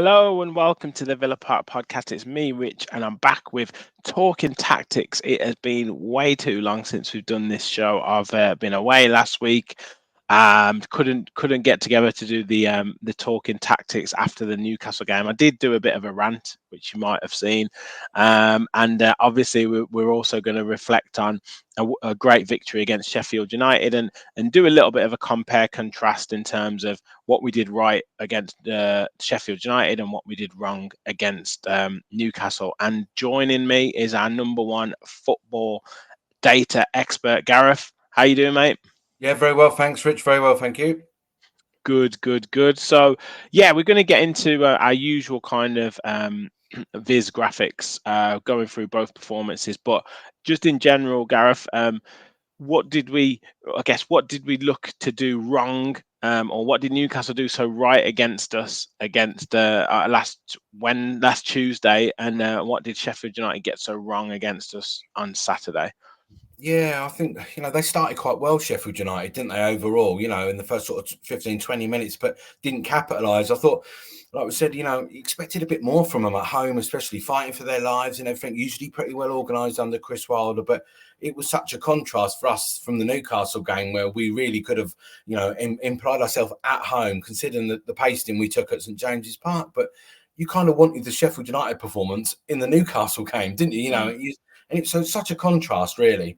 Hello and welcome to the Villa Park podcast. It's me, Rich, and I'm back with Talking Tactics. It has been way too long since we've done this show. I've been away last week. Couldn't get together to do the Talking Tactics after the Newcastle game. I did do a bit of a rant, which you might have seen, and obviously we're also going to reflect on a great victory against Sheffield United and do a little bit of a compare contrast in terms of what we did right against Sheffield United and what we did wrong against Newcastle. And joining me is our number one football data expert, Gareth. How you doing, mate? Yeah, very well, thanks, Rich. Very well, thank you. Good. So, yeah, we're going to get into our usual kind of Viz graphics, going through both performances, but just in general, Gareth, what did we look to do wrong, or what did Newcastle do so right against us against last Tuesday, and what did Sheffield United get so wrong against us on Saturday? Yeah, I think, they started quite well, Sheffield United, didn't they, overall, in the first sort of 15, 20 minutes, but didn't capitalise. I thought, like we said, expected a bit more from them at home, especially fighting for their lives and everything, usually pretty well organised under Chris Wilder, but it was such a contrast for us from the Newcastle game where we really could have, implied ourselves at home, considering the pasting we took at St James's Park, but you kind of wanted the Sheffield United performance in the Newcastle game, didn't you? And it's such a contrast, really.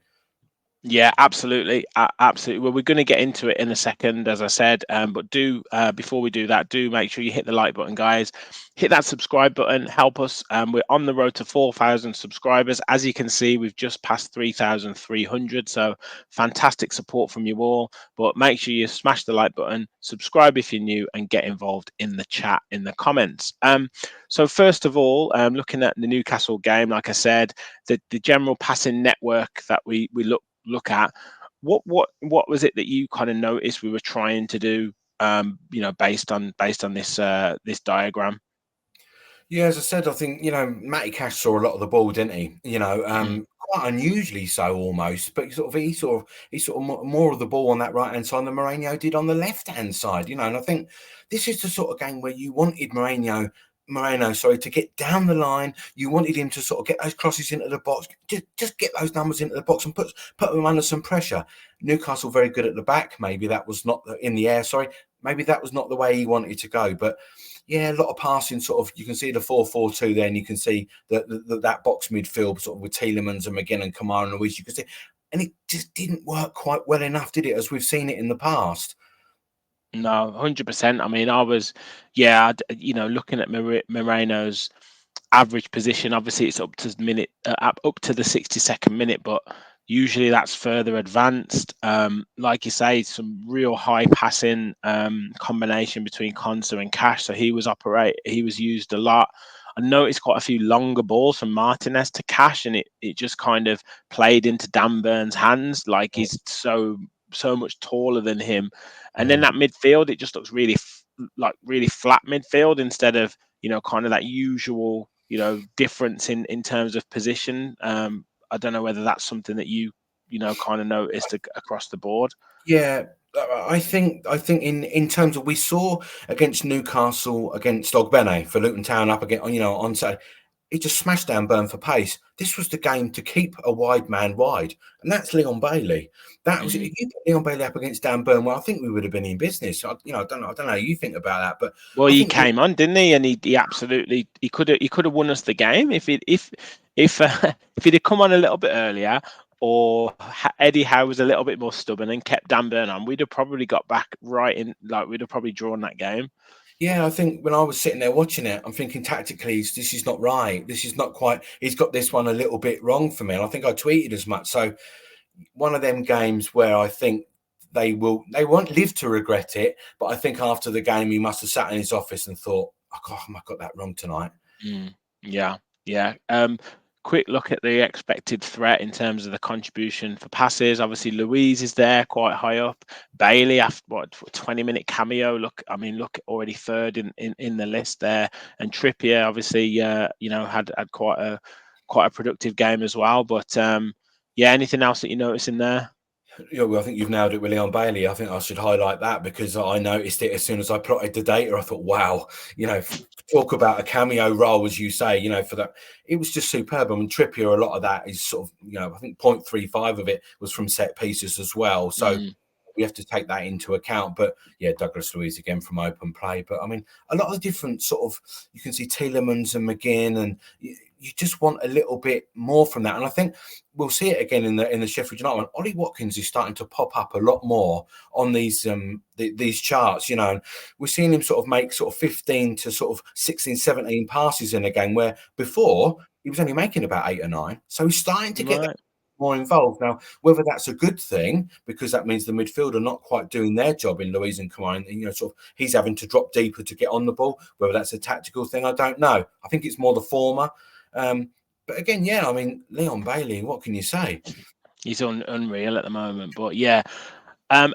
Yeah, absolutely, absolutely. Well, we're going to get into it in a second, as I said. But before we do that, do make sure you hit the like button, guys. Hit that subscribe button. Help us. We're on the road to 4,000 subscribers. As you can see, we've just passed 3,300. So fantastic support from you all. But make sure you smash the like button, subscribe if you're new, and get involved in the chat in the comments. So first of all, looking at the Newcastle game, like I said, the general passing network that we look at, what was it that you kind of noticed we were trying to do, based on this diagram? Yeah, as I said, I think, Matty Cash saw a lot of the ball, didn't he? Quite unusually so almost, but he saw more of the ball on that right hand side than Mourinho did on the left hand side, and I think this is the sort of game where you wanted Moreno, to get down the line. You wanted him to sort of get those crosses into the box, just get those numbers into the box and put them under some pressure. Newcastle very good at the back. Maybe that was not in the air. Sorry, maybe that was not the way he wanted to go. But yeah, a lot of passing. Sort of, you can see the 4-4-2 there, and you can see that box midfield sort of with Tielemans and McGinn and Kamara and Luis. You can see, and it just didn't work quite well enough, did it? As we've seen it in the past. No, 100%. I mean, looking at Moreno's average position, obviously it's up to the 62nd minute, but usually that's further advanced. Like you say, some real high passing combination between Konsa and Cash. So he was used a lot. I noticed quite a few longer balls from Martinez to Cash, and it just kind of played into Dan Burn's hands, like he's so much taller than him. And then that midfield, it just looks really really flat midfield instead of, kind of that usual, difference in terms of position. I don't know whether that's something that you kind of noticed across the board. Yeah, I think in terms of, we saw against Newcastle, against Ogbene for Luton Town up again, on Saturday, he just smashed down Burn for pace. This was the game to keep a wide man wide, and that's Leon Bailey. That was, if you put Leon Bailey up against Dan Burn, well, I think we would have been in business. I don't know how you think about that, but well, I he think came on, didn't he? And he absolutely he could have won us the game if if he'd have come on a little bit earlier, or Eddie Howe was a little bit more stubborn and kept Dan Burn on, we'd have probably got back right in. Like, we'd have probably drawn that game. Yeah, I think when I was sitting there watching it, I'm thinking tactically, this is not right. This is not quite. He's got this one a little bit wrong for me. And I think I tweeted as much. So one of them games where I think they won't live to regret it. But I think after the game, he must have sat in his office and thought, "Oh God, I got that wrong tonight." Yeah. Quick look at the expected threat in terms of the contribution for passes. Obviously, Louise is there quite high up. Bailey, after 20-minute cameo. Look already third in the list there. And Trippier, obviously, had quite a productive game as well. But anything else that you notice in there? Yeah, well, I think you've nailed it with Leon Bailey. I think I should highlight that because I noticed it as soon as I plotted the data. I thought, wow, talk about a cameo role, as you say, for that. It was just superb. I mean, Trippier, a lot of that is sort of, I think 0.35 of it was from set pieces as well. So we have to take that into account. But yeah, Douglas Luiz again from open play. But I mean, a lot of the different sort of, you can see Tielemans and McGinn, and you just want a little bit more from that. And I think we'll see it again in the Sheffield United one. Ollie Watkins is starting to pop up a lot more on these charts, and we're seeing him sort of make sort of 15 to sort of 16, 17 passes in a game, where before he was only making about 8 or 9. So he's starting to get more involved. Now, whether that's a good thing, because that means the midfield are not quite doing their job in Luiz and Kamara, and sort of he's having to drop deeper to get on the ball, whether that's a tactical thing, I don't know. I think it's more the former. But again, yeah, I mean, Leon Bailey, what can you say? He's unreal at the moment. But yeah,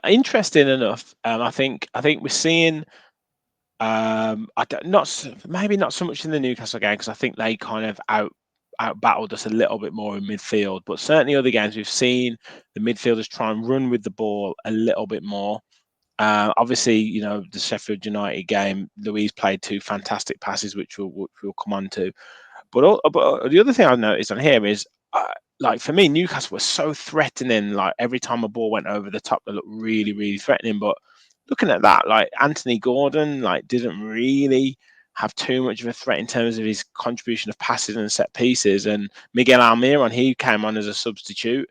interesting enough. I think we're seeing. Maybe not so much in the Newcastle game, because I think they kind of out battled us a little bit more in midfield. But certainly other games we've seen the midfielders try and run with the ball a little bit more. Obviously, the Sheffield United game, Luiz played 2 fantastic passes, which we'll come on to. But the other thing I've noticed on here is, like for me, Newcastle was so threatening. Like every time a ball went over the top, they looked really, really threatening. But looking at that, like Anthony Gordon, like didn't really have too much of a threat in terms of his contribution of passes and set pieces. And Miguel Almiron, he came on as a substitute.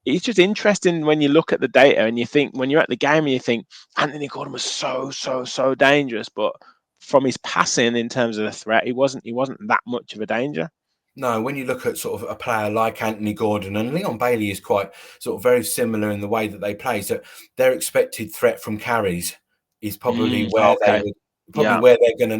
It's just interesting when you look at the data and you think, when you're at the game and you think Anthony Gordon was so dangerous, but from his passing in terms of the threat, he wasn't that much of a danger. No, when you look at sort of a player like Anthony Gordon, and Leon Bailey is quite sort of very similar in the way that they play. So their expected threat from carries is probably where Okay. where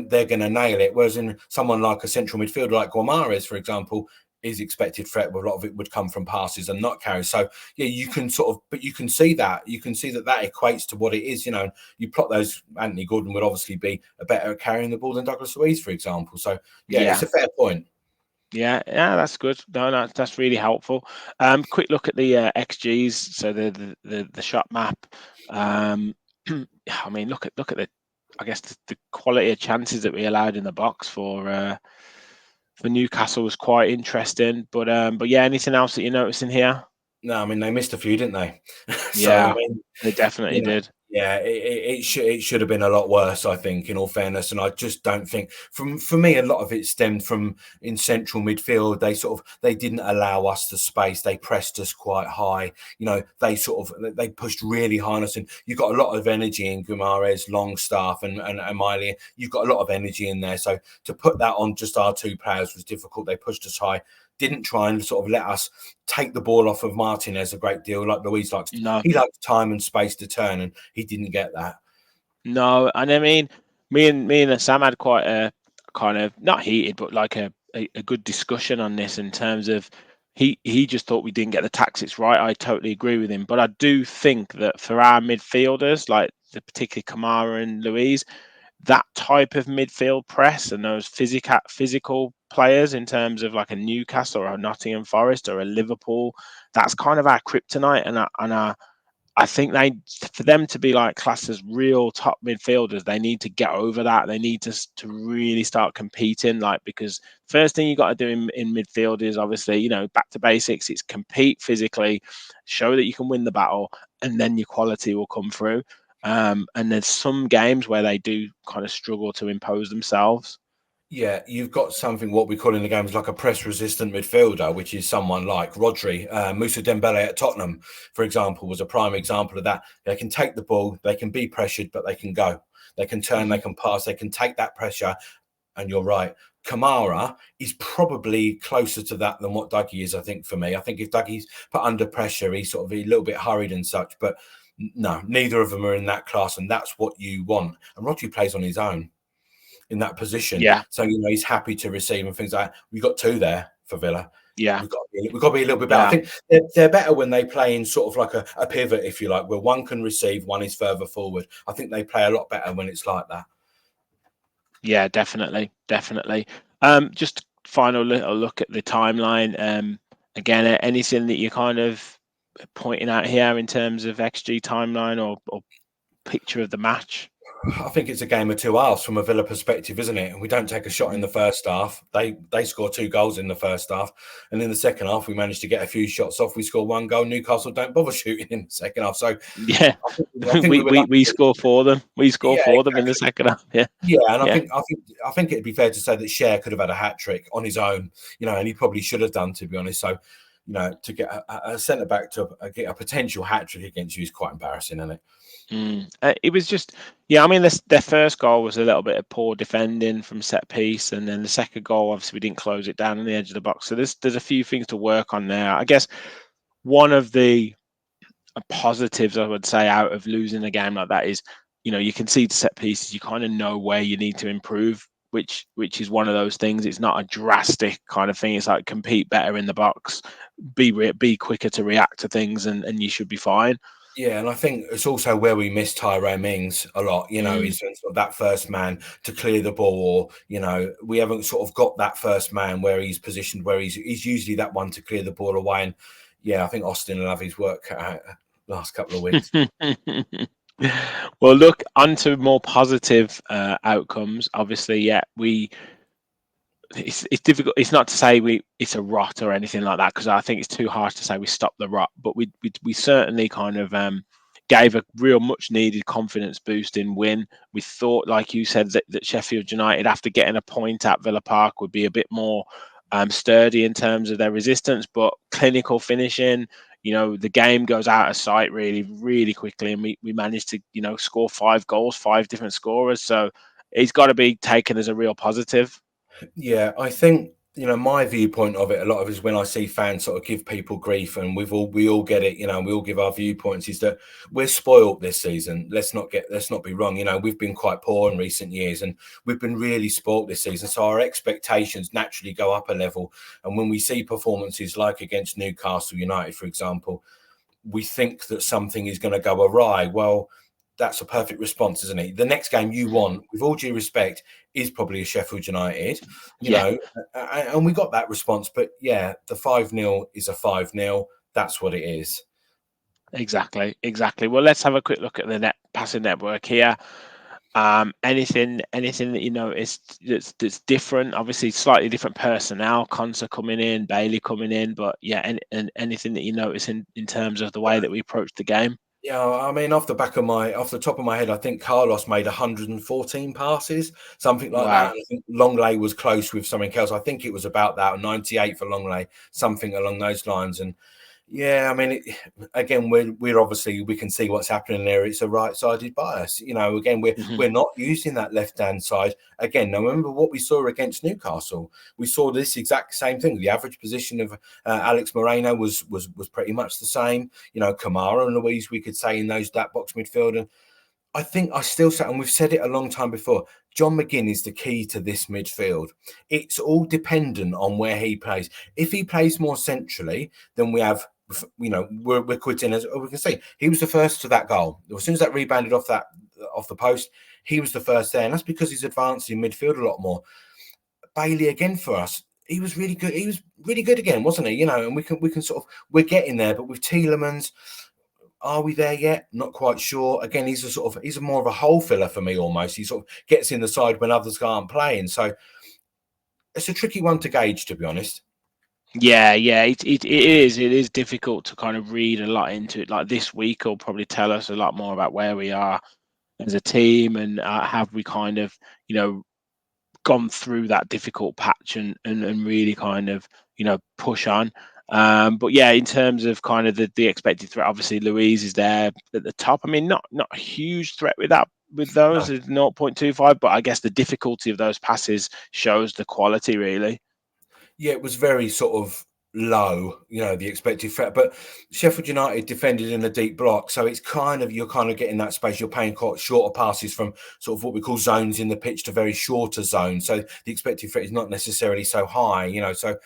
they're gonna nail it. Whereas in someone like a central midfielder like Guimaraes, for example, his expected threat, a lot of it would come from passes and not carries. So yeah, you can but you can see that that equates to what it is. You plot those. Anthony Gordon would obviously be a better at carrying the ball than Douglas Luiz, for example. So yeah, it's a fair point. Yeah, that's good. No, that's really helpful. Quick look at the XGs, so the shot map. I mean, look at the, I guess the quality of chances that we allowed in the box for Newcastle was quite interesting. But yeah, anything else that you're noticing here? No, I mean they missed a few, didn't they? So I Yeah, mean, they definitely did. yeah, it should have been a lot worse, I think, in all fairness. And I just don't think, for me, a lot of it stemmed from in central midfield. They didn't allow us the space. They pressed us quite high. They pushed really high on us, and you've got a lot of energy in Guimaraes, Longstaff, and Miley. You've got a lot of energy in there. So to put that on just our 2 players was difficult. They pushed us high. Didn't try and sort of let us take the ball off of Martinez a great deal, like Luiz likes. No. He likes time and space to turn, and he didn't get that. No, and I mean, me and Sam had quite a kind of not heated, but like a good discussion on this in terms of he just thought we didn't get the tactics right. I totally agree with him, but I do think that for our midfielders, like the particularly Kamara and Luiz, that type of midfield press and those physical players in terms of like a Newcastle or a Nottingham Forest or a Liverpool, that's kind of our kryptonite, and I think for them to be like classed as real top midfielders, they need to get over that. They need to really start competing, like, because first thing you got to do in midfield is obviously, back to basics. It's compete physically, show that you can win the battle, and then your quality will come through. And there's some games where they do kind of struggle to impose themselves. Yeah, you've got something what we call in the games like a press-resistant midfielder, which is someone like Rodri, Moussa Dembele at Tottenham, for example, was a prime example of that. They can take the ball, they can be pressured, but they can go. They can turn, they can pass, they can take that pressure. And you're right. Kamara is probably closer to that than what Dougie is, I think, for me. I think if Dougie's put under pressure, he's sort of a little bit hurried and such. But no, neither of them are in that class, and that's what you want. And Rodri plays on his own in that position. Yeah. So, he's happy to receive and things like that. We've got 2 there for Villa. Yeah. We've got to be a little bit better. Yeah. I think they're better when they play in sort of like a pivot, if you like, where one can receive, one is further forward. I think they play a lot better when it's like that. Yeah, definitely. Just final little look at the timeline. Again, anything that you kind of pointing out here in terms of XG timeline or picture of the match? I think it's a game of two halves from a Villa perspective, isn't it? And we don't take a shot in the first half. They score 2 goals in the first half, and in the second half we managed to get a few shots off. We score 1 goal. Newcastle don't bother shooting in the second half. So Yeah, I think we were lucky. we score for them. We score Yeah, for them in the exactly. second half. Yeah, Yeah, and yeah. I think it'd be fair to say that Cher could have had a hat trick on his own, and he probably should have done, to be honest. So, to get a centre back to get a potential hat trick against you is quite embarrassing, isn't it? It was just, yeah. I mean, their first goal was a little bit of poor defending from set piece, and then the second goal, obviously, we didn't close it down on the edge of the box. So there's a few things to work on there. I guess one of the positives I would say out of losing a game like that is, you can see the set pieces, you kind of know where you need to improve, which is one of those things. It's not a drastic kind of thing. It's like compete better in the box, be quicker to react to things, and you should be fine. Yeah, and I think it's also where we miss Tyrone Mings a lot, is sort of that first man to clear the ball, or, we haven't sort of got that first man where he's positioned, where he's usually that one to clear the ball away. And yeah, I think Austin will have his work cut out last couple of weeks. Well, look, on to more positive outcomes. Obviously, yeah, it's difficult. It's not to say it's a rot or anything like that, because I think it's too harsh to say we stopped the rot. But we certainly kind of gave a real much needed confidence boosting win. We thought, like you said, that Sheffield United, after getting a point at Villa Park, would be a bit more sturdy in terms of their resistance, but clinical finishing. The game goes out of sight really, really quickly, and we managed to score 5 goals, 5 different scorers. So it's got to be taken as a real positive. Yeah, I think my viewpoint of it a lot of is when I see fans sort of give people grief, and we all get it. We all give our viewpoints. Is that we're spoiled this season? Let's not be wrong. We've been quite poor in recent years, and we've been really spoiled this season. So our expectations naturally go up a level. And when we see performances like against Newcastle United, for example, we think that something is going to go awry. Well, that's a perfect response, isn't it? The next game you want, with all due respect, is probably a Sheffield United, and we got that response. But yeah, the 5-0 is a 5-0. That's what it is. Exactly. Well, let's have a quick look at the passing network here. Anything that you noticed that's different? Obviously, slightly different personnel. Konsa coming in, Bailey coming in, but yeah, and anything that you notice in terms of the way that we approached the game? Yeah, I mean, off the top of my head, I think Carlos made 114 passes, something like that. Wow. And I think Longley was close with something else. I think it was about that, 98 for Longley, something along those lines. And yeah, I mean, again, we're obviously, we can see what's happening there. It's a right-sided bias. Again, we're not using that left-hand side. Again, now remember what we saw against Newcastle. We saw this exact same thing. The average position of Alex Moreno was pretty much the same. Kamara and Louise, we could say, in that box midfield. And I think I still say, and we've said it a long time before, John McGinn is the key to this midfield. It's all dependent on where he plays. If he plays more centrally, then we have, we're quitting. As we can see, he was the first to that goal. As soon as that rebounded off the post, he was the first there, and that's because he's advanced in midfield a lot more. Bailey again for us. He was really good. He was really good again, wasn't he? And we can sort of, we're getting there, but with Tielemans, are we there yet? Not quite sure. Again, he's more of a hole filler for me almost. He sort of gets in the side when others aren't playing. So it's a tricky one to gauge, to be honest. Yeah, it is difficult to kind of read a lot into it. Like this week will probably tell us a lot more about where we are as a team, and have we kind of gone through that difficult patch and really kind of push on. But yeah, in terms of kind of the expected threat, obviously Louise is there at the top. I mean, not a huge threat with those is 0.25, but I guess the difficulty of those passes shows the quality really. Yeah, it was very sort of low, the expected threat. But Sheffield United defended in a deep block, so it's you're kind of getting that space. You're paying quite shorter passes from sort of what we call zones in the pitch to very shorter zones. So the expected threat is not necessarily so high, So,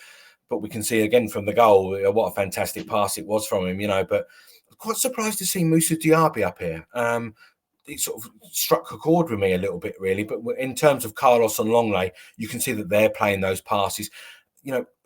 but we can see again from the goal what a fantastic pass it was from him, But I'm quite surprised to see Moussa Diaby up here. It sort of struck a chord with me a little bit, really. But in terms of Carlos and Longley, you can see that they're playing those passes.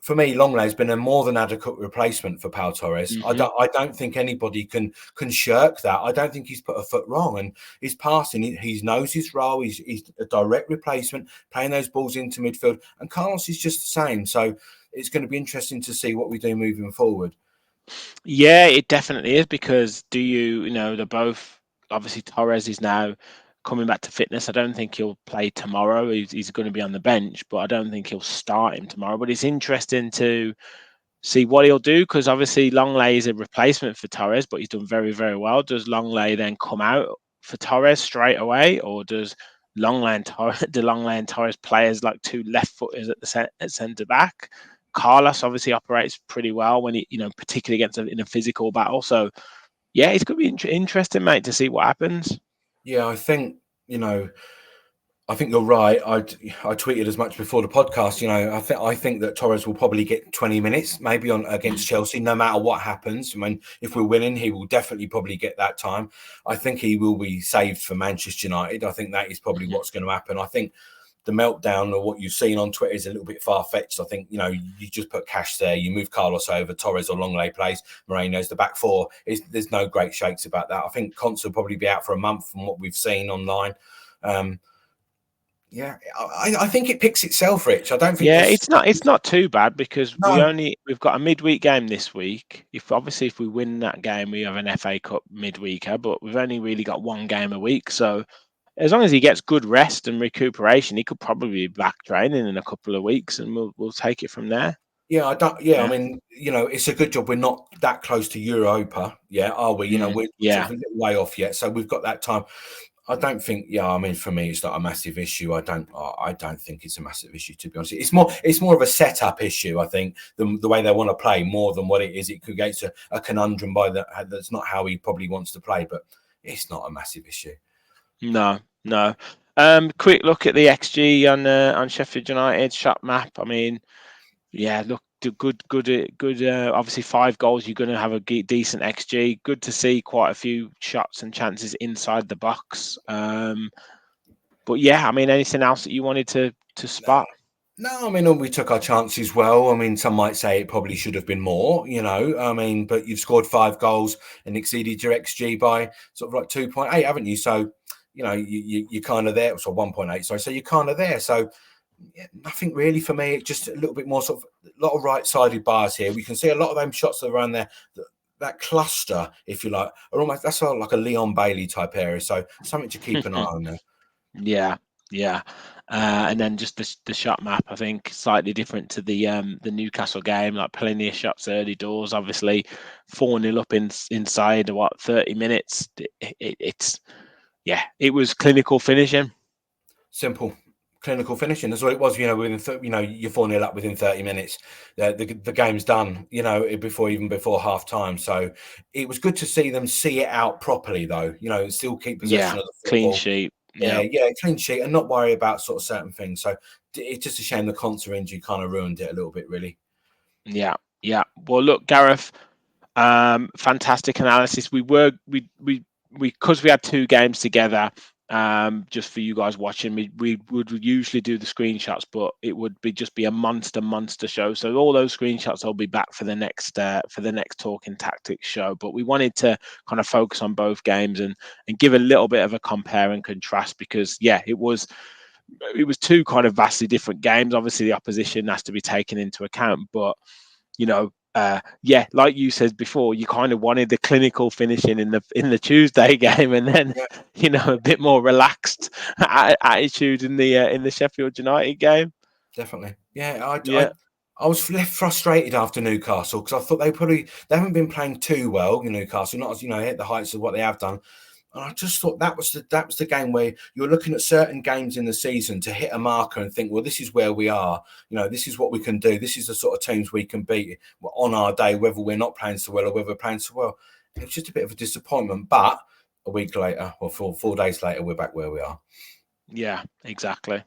for me, Longley has been a more than adequate replacement for Pau Torres. Mm-hmm. I don't think anybody can shirk that. I don't think he's put a foot wrong, and he's passing. He knows his role. He's a direct replacement, playing those balls into midfield. And Carlos is just the same. So it's going to be interesting to see what we do moving forward. Yeah, it definitely is, because they're both, obviously Torres is now coming back to fitness. I don't think he'll play tomorrow. He's going to be on the bench, but I don't think he'll start him tomorrow. But it's interesting to see what he'll do, because obviously Longley is a replacement for Torres, but he's done very, very well. Does Longley then come out for Torres straight away, or does Longley and Torres play as like two left footers at centre back? Carlos obviously operates pretty well when he, particularly in a physical battle. So yeah, it's going to be interesting, mate, to see what happens. Yeah, I think I think you're right. I tweeted as much before the podcast. I think that Torres will probably get 20 minutes, maybe on against Chelsea, no matter what happens. I mean, if we're winning, he will definitely probably get that time. I think he will be saved for Manchester United. I think that is probably what's going to happen. I think the meltdown of what you've seen on Twitter is a little bit far-fetched. I think, you just put cash there, you move Carlos over, Torres or Longley plays, Moreno's the back four. There's no great shakes about that. I think Conte will probably be out for a month from what we've seen online. Yeah, I think it picks itself, Rich. I don't think. Yeah, it's not too bad, because No. we've got a midweek game this week. If we win that game, we have an FA Cup midweeker, but we've only really got one game a week. So as long as he gets good rest and recuperation, he could probably be back training in a couple of weeks, and we'll take it from there. Yeah, I don't. Yeah, I mean, it's a good job we're not that close to Europa. Yeah, are we? We're sort of a little way off yet, so we've got that time. I don't think. Yeah, I mean, for me, it's not a massive issue. I don't think it's a massive issue, to be honest. It's more of a setup issue, I think, than the way they want to play, more than what it is. It creates a conundrum that's not how he probably wants to play, but it's not a massive issue. No. Quick look at the XG on Sheffield United shot map. I mean, yeah, look, good. Obviously, 5 goals. You're going to have a decent XG. Good to see quite a few shots and chances inside the box. But yeah, I mean, anything else that you wanted to spot? No, I mean, we took our chances well. I mean, some might say it probably should have been more, I mean, but you've scored 5 goals and exceeded your XG by sort of like 2.8, haven't you? So, you're kind of there. So 1.8, sorry. So you're kind of there. So yeah, nothing really for me. Just a little bit more sort of a lot of right-sided bars here. We can see a lot of them shots that are around there. That cluster, if you like, are almost, that's sort of like a Leon Bailey type area. So something to keep an eye on there. Yeah. And then just the shot map, I think, slightly different to the Newcastle game. Like plenty of shots early doors. Obviously, 4-0 up inside 30 minutes. It was clinical finishing. Simple. Clinical finishing. That's what it was. Within you're 4-0 up within 30 minutes. The game's done. Before half time. So it was good to see them see it out properly, though. Still keep possession of the football. Clean sheet. Yeah, clean sheet, and not worry about sort of certain things. So it's just a shame the Conte injury kind of ruined it a little bit, really. Yeah. Well, look, Gareth, fantastic analysis. Because we had 2 games together. Just for you guys watching, we would usually do the screenshots, but it would be a monster show. So all those screenshots will be back for the next Talking Tactics show. But we wanted to kind of focus on both games and give a little bit of a compare and contrast, because it was 2 kind of vastly different games. Obviously, the opposition has to be taken into account, but like you said before, you kind of wanted the clinical finishing in the Tuesday game, and then a bit more relaxed attitude in the Sheffield United game. Definitely, I was left frustrated after Newcastle, because I thought they haven't been playing too well. Newcastle, not as hit the heights of what they have done. And I just thought that was the game where you're looking at certain games in the season to hit a marker and think, well, this is where we are. This is what we can do. This is the sort of teams we can beat on our day, whether we're not playing so well or whether we're playing so well. It was just a bit of a disappointment. But a week later, or 4 days later, we're back where we are. Yeah, exactly.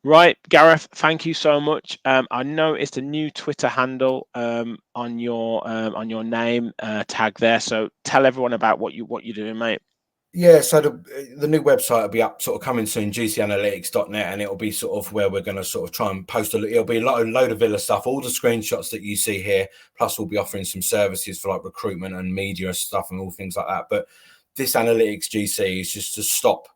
Right, Gareth, thank you so much. I noticed a new Twitter handle on your name tag there. So tell everyone about what you're doing, mate. Yeah, so the new website will be up, sort of coming soon, gcanalytics.net, and it'll be sort of where we're going to sort of try and post it'll be a load of Villa stuff, all the screenshots that you see here, plus we'll be offering some services for like recruitment and media stuff and all things like that. But this Analytics GC is just to stop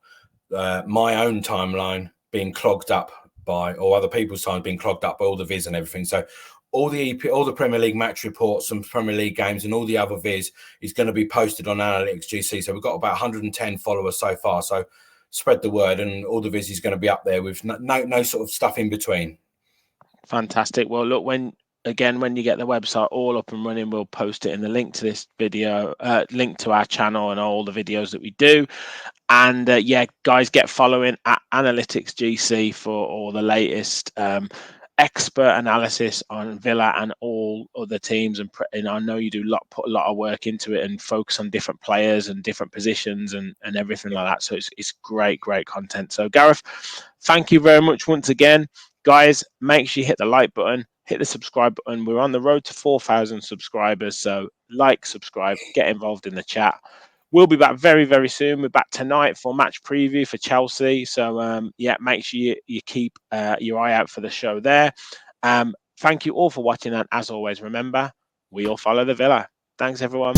my own timeline being clogged up or other people's time being clogged up by all the viz and everything. So all the Premier League match reports and Premier League games and all the other viz is going to be posted on Analytics GC. So we've got about 110 followers so far. So spread the word, and all the viz is going to be up there with no sort of stuff in between. Fantastic. Well, look, when you get the website all up and running, we'll post it in the link to this video, link to our channel and all the videos that we do. And yeah, guys, get following at Analytics GC for all the latest expert analysis on Villa and all other teams. And I know you do put a lot of work into it and focus on different players and different positions and everything like that. So it's great content. So Gareth, thank you very much once again. Guys, make sure you hit the like button, hit the subscribe button. We're on the road to 4,000 subscribers. So like, subscribe, get involved in the chat. We'll be back very, very soon. We're back tonight for match preview for Chelsea. So, yeah, make sure you keep your eye out for the show there. Thank you all for watching. And as always, remember, we all follow the Villa. Thanks, everyone.